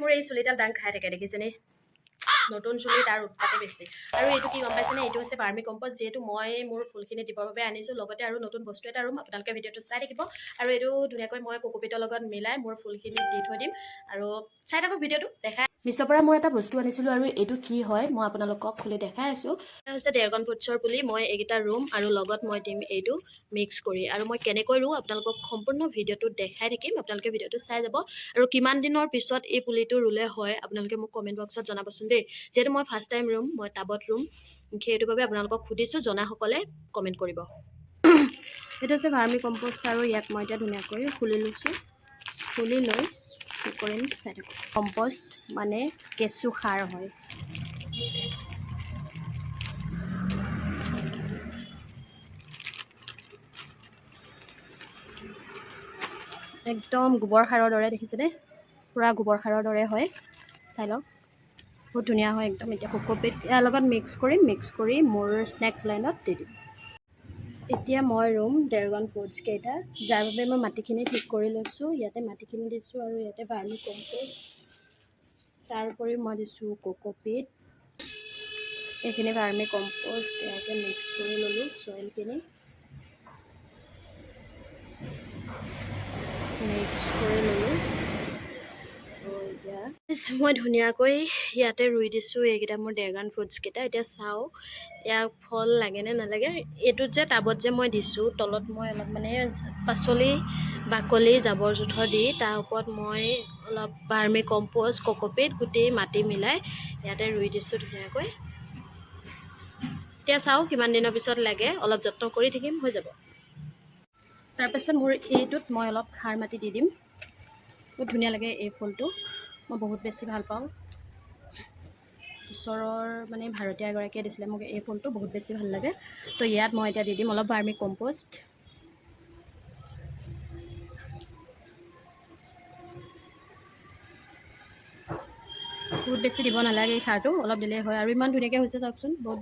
মোৰ এই চুলিডাল দাং খাই থাকে দেখিছেনে নতুন চুলি তাৰ উৎপাতে বেছি আৰু এইটো কি গম পাইছেনে এইটো হৈছে ভাৰ্মি কম্পোষ্ট যিহেতু মই মোৰ ফুলখিনি দিবৰ বাবে আনিছোঁ লগতে আৰু নতুন বস্তু এটা ৰুম আপোনালোকে ভিডিঅ'টো চাই থাকিব আৰু এইটো ধুনীয়াকৈ মই কোকোপিটৰ লগত মিলাই মোৰ ফুলখিনি দি থৈ দিম আৰু চাই থাকক ভিডিঅ'টো দেখাই মিছৰ পৰা মই এটা বস্তু আনিছিলোঁ আৰু এইটো কি হয় মই আপোনালোকক খুলি দেখাই আছোঁ এটা হৈছে ড্ৰেগন ফ্ৰুটছৰ পুলি মই এইকেইটা ৰুম আৰু লগত মই দিম এইটো মিক্স কৰি আৰু মই কেনেকৈ ৰুওঁ আপোনালোকক সম্পূৰ্ণ ভিডিঅ'টো দেখাই থাকিম আপোনালোকে ভিডিঅ'টো চাই যাব আৰু কিমান দিনৰ পিছত এই পুলিটো ৰুলে হয় আপোনালোকে মোক কমেণ্ট বক্সত জনাবচোন দেই যেহেতু মই ফাৰ্ষ্ট টাইম ৰুম মই টাবত ৰুম সেইটোৰ বাবে আপোনালোকক সুধিছোঁ জনাসকলে কমেণ্ট কৰিব এইটো হৈছে ভাৰ্মি কম্পোষ্ট আৰু ইয়াক মই এতিয়া ধুনীয়াকৈ খুলি লৈছোঁ খুলি লৈ কি কৰিম চাই থাকক কম্পোষ্ট মানে কেঁচু সাৰ হয় একদম গোবৰ সাৰৰ দৰে দেখিছেনে পূৰা গোবৰ সাৰৰ দৰে হয় চাই লওক বহুত ধুনীয়া হয় একদম এতিয়া কোকোপিট ইয়াৰ লগত মিক্স কৰি মোৰ স্নেক প্লেনত দি দিম এতিয়া মই ৰুম ড্ৰেগন ফ্ৰুটছ কেইটা যাৰ বাবে মই মাটিখিনি ঠিক কৰি লৈছোঁ ইয়াতে মাটিখিনি দিছোঁ আৰু ইয়াতে ভাৰ্মি কম্পোষ্ট তাৰ উপৰি মই দিছোঁ কোকোপিট এইখিনি ভাৰ্মি কম্পোষ্ট ইয়াতে মিক্স কৰি ল'লোঁ চইলখিনি মিক্স কৰি ল'লোঁ মই ধুনীয়াকৈ ইয়াতে ৰুই দিছোঁ এইকেইটা মোৰ ড্ৰেগন ফ্ৰুটছকেইটা এতিয়া চাওঁ ইয়াক ফল লাগে নে নালাগে এইটোত যে টাবত যে মই দিছোঁ তলত মই অলপ মানে পাচলি বাকলি জাবৰ জোঁথৰ দি তাৰ ওপৰত মই অলপ ভাৰ্মি কম্পোষ্ট কোকোপিট গোটেই মাটি মিলাই ইয়াতে ৰুই দিছোঁ ধুনীয়াকৈ এতিয়া চাওঁ কিমান দিনৰ পিছত লাগে অলপ যত্ন কৰি থাকিম হৈ যাব তাৰপিছত মোৰ এইটোত মই অলপ সাৰ মাটি দি দিম বহুত ধুনীয়া লাগে এই ফুলটো মই বহুত বেছি ভাল পাওঁ ওচৰৰ মানে ভাড়াতীয়া এগৰাকীয়ে দিছিলে মোক এই ফুলটো বহুত বেছি ভাল লাগে তো ইয়াত মই এতিয়া দি দিম অলপ ভাৰ্মি কম্পোষ্ট বহুত বেছি দিব নালাগে এই সাৰটো অলপ দিলেই হয় আৰু ইমান ধুনীয়াকৈ হৈছে চাওকচোন বহুত